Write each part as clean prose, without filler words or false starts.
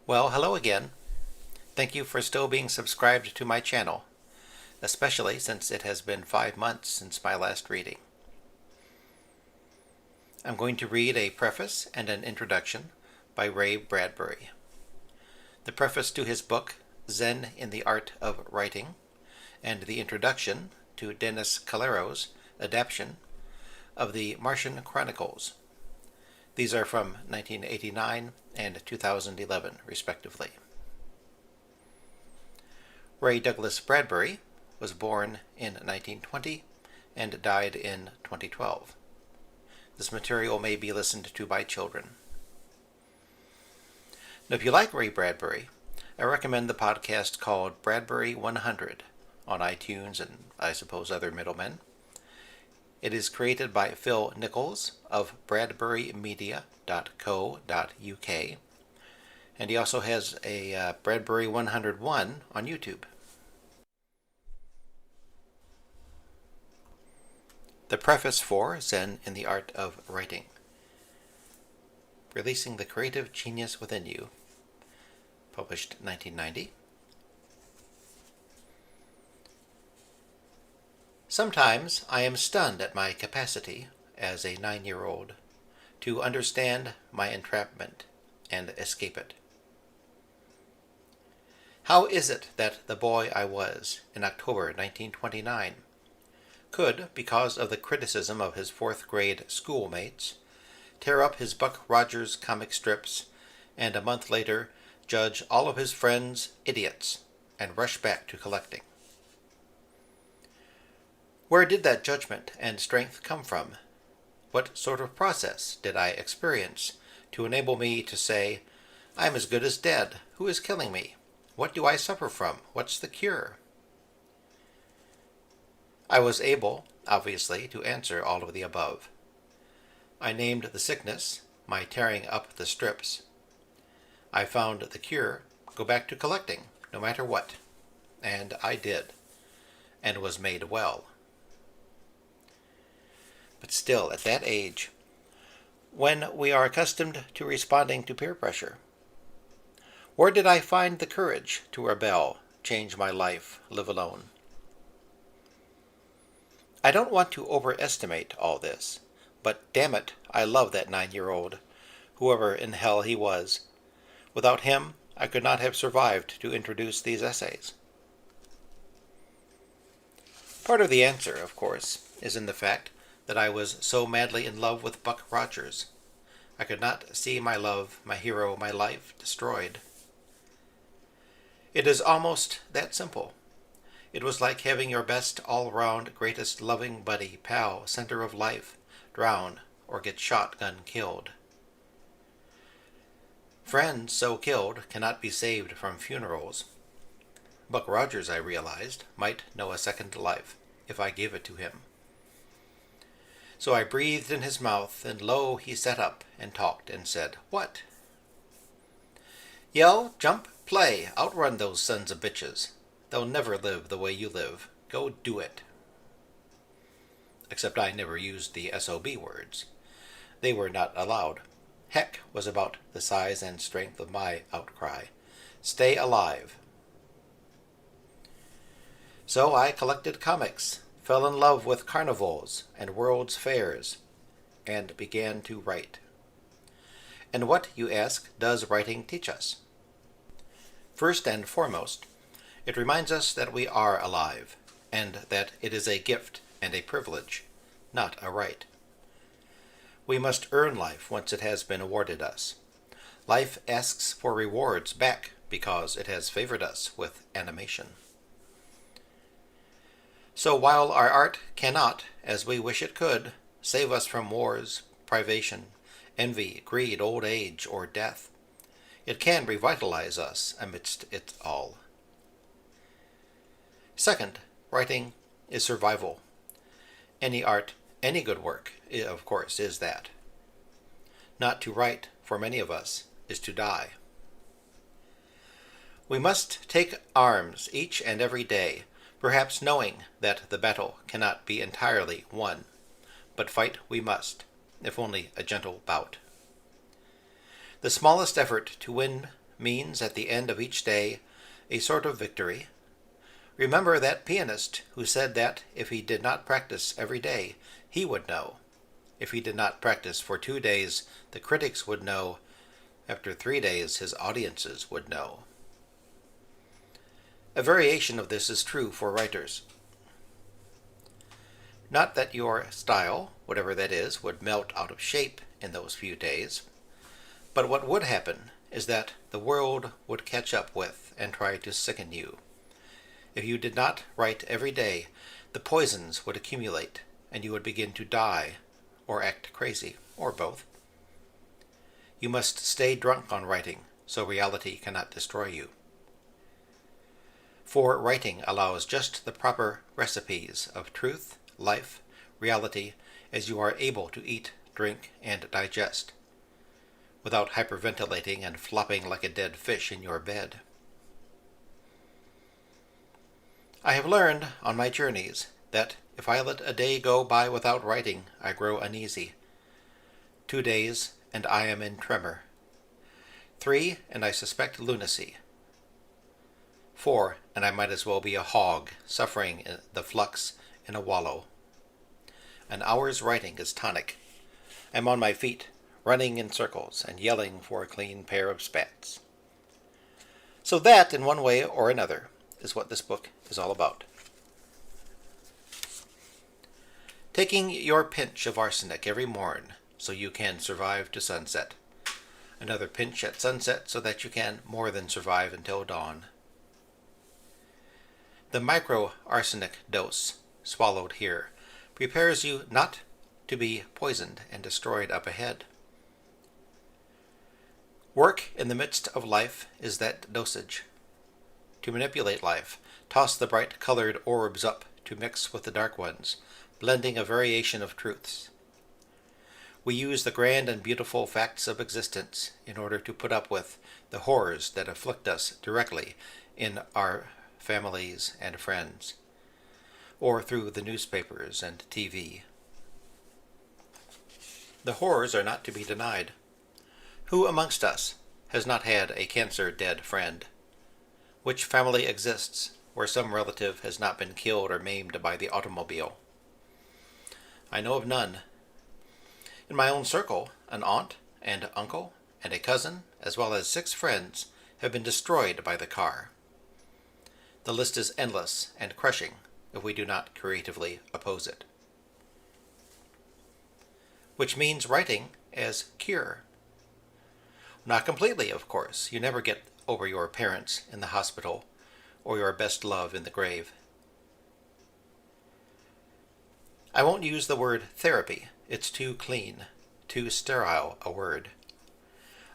Well, hello again. Thank you for still being subscribed to my channel, especially since it has been 5 months since my last reading. I'm going to read a preface and an introduction by Ray Bradbury. The preface to his book, Zen in the Art of Writing, and the introduction to Dennis Calero's adaptation of the Martian Chronicles. These are from 1989 and 2011, respectively. Ray Douglas Bradbury was born in 1920 and died in 2012. This material may be listened to by children. Now, if you like Ray Bradbury, I recommend the podcast called Bradbury 100 on iTunes and I suppose other middlemen. It is created by Phil Nichols of bradburymedia.co.uk, and he also has a Bradbury 101 on YouTube. The preface for Zen in the Art of Writing. Releasing the Creative Genius Within You, published 1990. Sometimes I am stunned at my capacity, as a 9-year-old, to understand my entrapment and escape it. How is it that the boy I was in October 1929 could, because of the criticism of his 4th-grade schoolmates, tear up his Buck Rogers comic strips and a month later judge all of his friends idiots and rush back to collecting? Where did that judgment and strength come from? What sort of process did I experience to enable me to say, I am as good as dead. Who is killing me? What do I suffer from? What's the cure? I was able, obviously, to answer all of the above. I named the sickness, my tearing up the strips. I found the cure, go back to collecting, no matter what. And I did, and was made well. But still, at that age, when we are accustomed to responding to peer pressure, where did I find the courage to rebel, change my life, live alone? I don't want to overestimate all this, but damn it, I love that 9-year-old, whoever in hell he was. Without him, I could not have survived to introduce these essays. Part of the answer, of course, is in the fact that I was so madly in love with Buck Rogers. I could not see my love, my hero, my life destroyed. It is almost that simple. It was like having your best all-round, greatest loving buddy, pal, center of life, drown or get shotgun killed. Friends so killed cannot be saved from funerals. Buck Rogers, I realized, might know a second life if I gave it to him. So I breathed in his mouth, and lo, he sat up and talked and said, What? Yell, jump, play, outrun those sons of bitches. They'll never live the way you live. Go do it. Except I never used the SOB words. They were not allowed. Heck was about the size and strength of my outcry. Stay alive. So I collected comics, fell in love with carnivals and world's fairs, and began to write. And what, you ask, does writing teach us? First and foremost, it reminds us that we are alive, and that it is a gift and a privilege, not a right. We must earn life once it has been awarded us. Life asks for rewards back because it has favored us with animation. So while our art cannot, as we wish it could, save us from wars, privation, envy, greed, old age, or death, it can revitalize us amidst it all. Second, writing is survival. Any art, any good work, of course, is that. Not to write, for many of us, is to die. We must take arms each and every day, perhaps knowing that the battle cannot be entirely won, but fight we must, if only a gentle bout. The smallest effort to win means at the end of each day a sort of victory, remember that pianist who said that if he did not practice every day, he would know. If he did not practice for 2 days, the critics would know. After 3 days, his audiences would know. A variation of this is true for writers. Not that your style, whatever that is, would melt out of shape in those few days, but what would happen is that the world would catch up with and try to sicken you. If you did not write every day, the poisons would accumulate, and you would begin to die, or act crazy, or both. You must stay drunk on writing, so reality cannot destroy you. For writing allows just the proper recipes of truth, life, reality, as you are able to eat, drink, and digest, without hyperventilating and flopping like a dead fish in your bed. I have learned on my journeys that if I let a day go by without writing, I grow uneasy. 2 days, and I am in tremor. 3, and I suspect lunacy. 4, and I might as well be a hog, suffering in the flux in a wallow. An hour's writing is tonic. I'm on my feet, running in circles, and yelling for a clean pair of spats. So that, in one way or another, is what this book is all about. Taking your pinch of arsenic every morn so you can survive to sunset. Another pinch at sunset so that you can more than survive until dawn. The micro-arsenic dose, swallowed here, prepares you not to be poisoned and destroyed up ahead. Work in the midst of life is that dosage. To manipulate life, toss the bright-colored orbs up to mix with the dark ones, blending a variation of truths. We use the grand and beautiful facts of existence in order to put up with the horrors that afflict us directly in our families and friends, or through the newspapers and TV. The horrors are not to be denied. Who amongst us has not had a cancer-dead friend? Which family exists where some relative has not been killed or maimed by the automobile? I know of none. In my own circle, an aunt and uncle and a cousin, as well as 6 friends, have been destroyed by the car. The list is endless and crushing if we do not creatively oppose it. Which means writing as cure. Not completely, of course. You never get over your parents in the hospital or your best love in the grave. I won't use the word therapy. It's too clean, too sterile a word.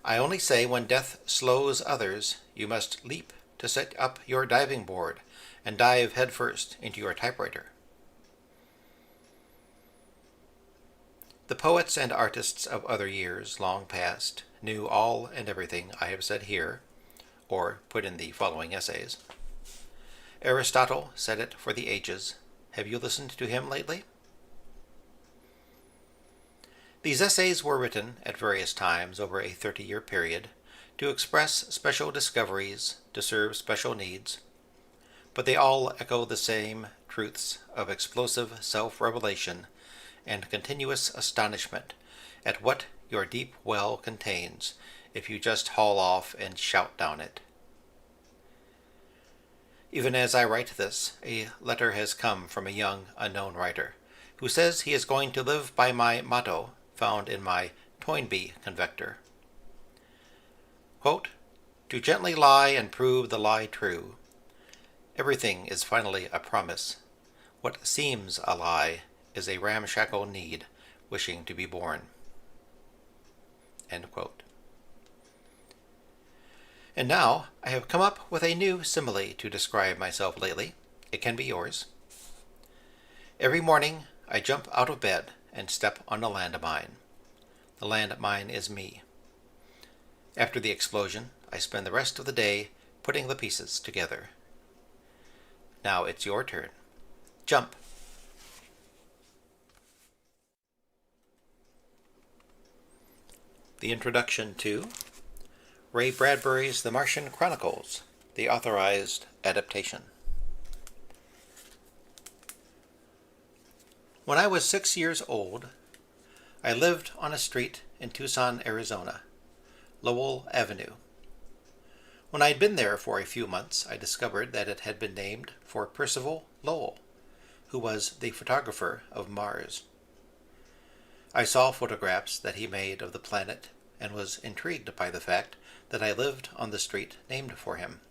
I only say when death slows others, you must leap to set up your diving board and dive headfirst into your typewriter. The poets and artists of other years long past knew all and everything I have said here, or put in the following essays. Aristotle said it for the ages. Have you listened to him lately? These essays were written at various times over a 30-year period to express special discoveries, to serve special needs, but they all echo the same truths of explosive self-revelation and continuous astonishment at what your deep well contains if you just haul off and shout down it. Even as I write this, a letter has come from a young, unknown writer who says he is going to live by my motto found in my Toynbee convector. Quote, "To gently lie and prove the lie true. Everything is finally a promise. What seems a lie is a ramshackle need wishing to be born." End quote. And now I have come up with a new simile to describe myself lately. It can be yours. Every morning I jump out of bed and step on a landmine. The landmine is me. After the explosion, I spend the rest of the day putting the pieces together. Now it's your turn. Jump. The introduction to Ray Bradbury's The Martian Chronicles, the authorized adaptation. When I was 6 years old, I lived on a street in Tucson, Arizona, Lowell Avenue. When I had been there for a few months, I discovered that it had been named for Percival Lowell, who was the photographer of Mars. I saw photographs that he made of the planet and was intrigued by the fact that I lived on the street named for him.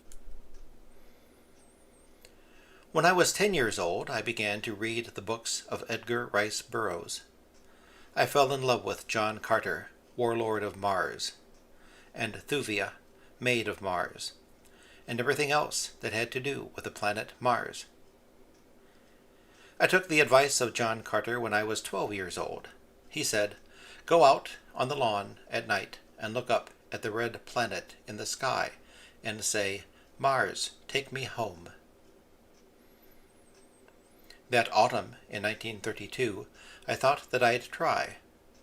When I was 10 years old, I began to read the books of Edgar Rice Burroughs. I fell in love with John Carter, Warlord of Mars, and Thuvia, Maid of Mars, and everything else that had to do with the planet Mars. I took the advice of John Carter when I was 12 years old. He said, "Go out on the lawn at night and look up at the red planet in the sky and say, 'Mars, take me home.'" That autumn in 1932, I thought that I'd try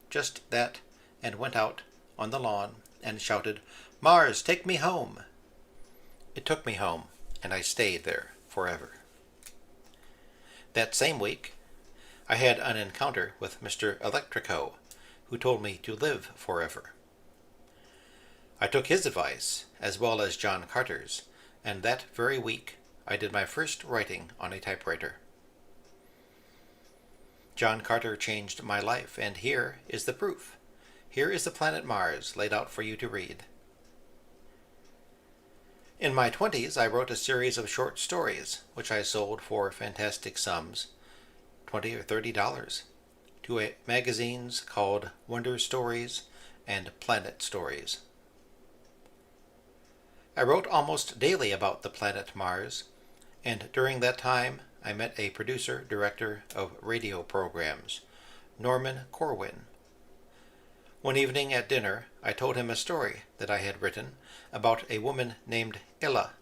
just that and went out on the lawn and shouted, "Mars, take me home!" It took me home, and I stayed there forever. That same week, I had an encounter with Mr. Electrico, who told me to live forever. I took his advice, as well as John Carter's, and that very week I did my first writing on a typewriter. John Carter changed my life, and here is the proof. Here is the planet Mars laid out for you to read. In my 20s, I wrote a series of short stories, which I sold for fantastic sums, $20 or $30, to magazines called Wonder Stories and Planet Stories. I wrote almost daily about the planet Mars, and during that time I met a producer-director of radio programs, Norman Corwin. One evening at dinner, I told him a story that I had written about a woman named Illa,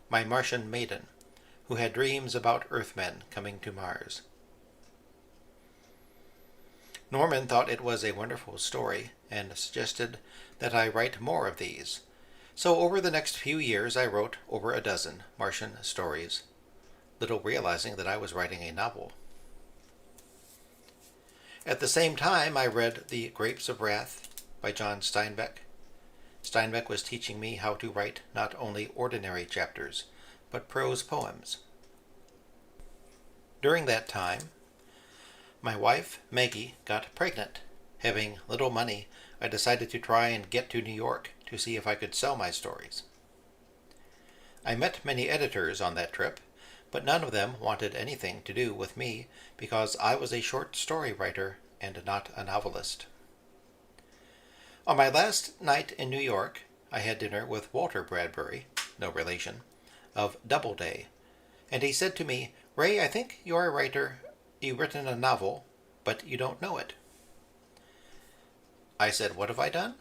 my Martian maiden, who had dreams about Earthmen coming to Mars. Norman thought it was a wonderful story and suggested that I write more of these. So over the next few years I wrote over a dozen Martian stories, little realizing that I was writing a novel. At the same time, I read The Grapes of Wrath by John Steinbeck. Steinbeck was teaching me how to write not only ordinary chapters, but prose poems. During that time, my wife, Maggie, got pregnant. Having little money, I decided to try and get to New York to see if I could sell my stories. I met many editors on that trip, but none of them wanted anything to do with me because I was a short story writer and not a novelist. On my last night in New York, I had dinner with Walter Bradbury, no relation, of Doubleday, and he said to me, "Ray, I think you're a writer. You've written a novel, but you don't know it." I said, "What have I done?"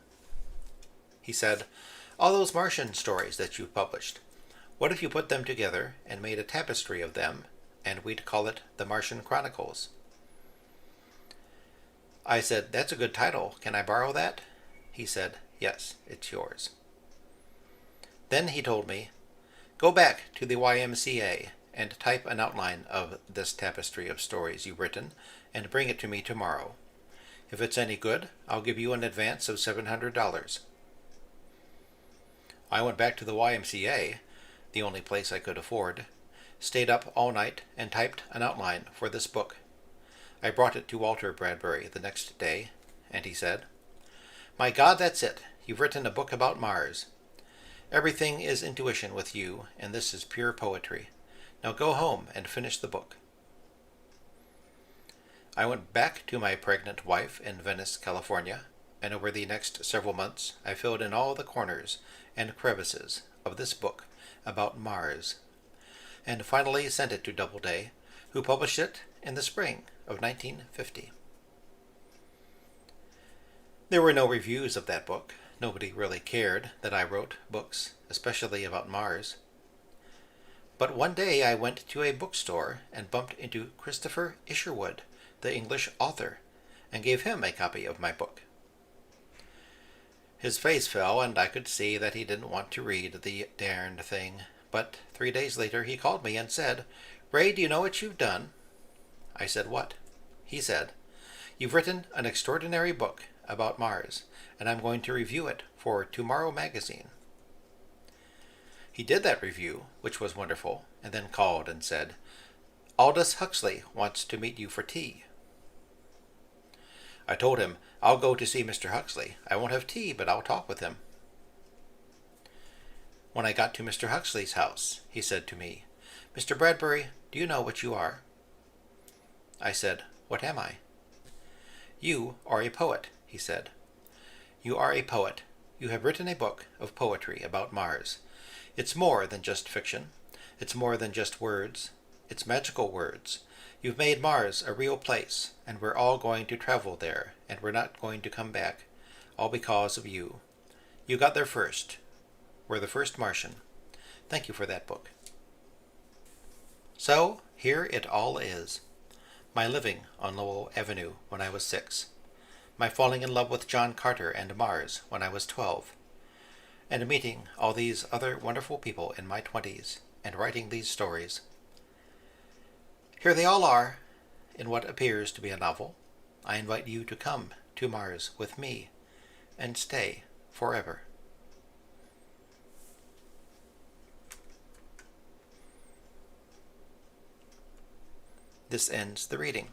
He said, "All those Martian stories that you've published. What if you put them together and made a tapestry of them, and we'd call it The Martian Chronicles?" I said, "That's a good title. Can I borrow that?" He said, "Yes, it's yours." Then he told me, "Go back to the YMCA and type an outline of this tapestry of stories you've written and bring it to me tomorrow. If it's any good, I'll give you an advance of $700. I went back to the YMCA, the only place I could afford, stayed up all night and typed an outline for this book. I brought it to Walter Bradbury the next day, and he said, "My God, that's it. You've written a book about Mars. Everything is intuition with you, and this is pure poetry. Now go home and finish the book." I went back to my pregnant wife in Venice, California, and over the next several months I filled in all the corners and crevices of this book about Mars, and finally sent it to Doubleday, who published it in the spring of 1950. There were no reviews of that book. Nobody really cared that I wrote books, especially about Mars. But one day I went to a bookstore and bumped into Christopher Isherwood, the English author, and gave him a copy of my book. His face fell, and I could see that he didn't want to read the darned thing. But 3 days later he called me and said, "Ray, do you know what you've done?" I said, "What?" He said, "You've written an extraordinary book about Mars, and I'm going to review it for Tomorrow Magazine." He did that review, which was wonderful, and then called and said, "Aldous Huxley wants to meet you for tea." I told him, "I'll go to see Mr. Huxley. I won't have tea, but I'll talk with him." When I got to Mr. Huxley's house, he said to me, "Mr. Bradbury, do you know what you are?" I said, "What am I?" "You are a poet," he said. "You are a poet. You have written a book of poetry about Mars. It's more than just fiction. It's more than just words. It's magical words. You've made Mars a real place, and we're all going to travel there, and we're not going to come back, all because of you. You got there first. We're the first Martian. Thank you for that book." So, here it all is. My living on Lowell Avenue when I was 6. My falling in love with John Carter and Mars when I was 12. And meeting all these other wonderful people in my 20s, and writing these stories. Here they all are, in what appears to be a novel. I invite you to come to Mars with me, and stay forever. This ends the reading.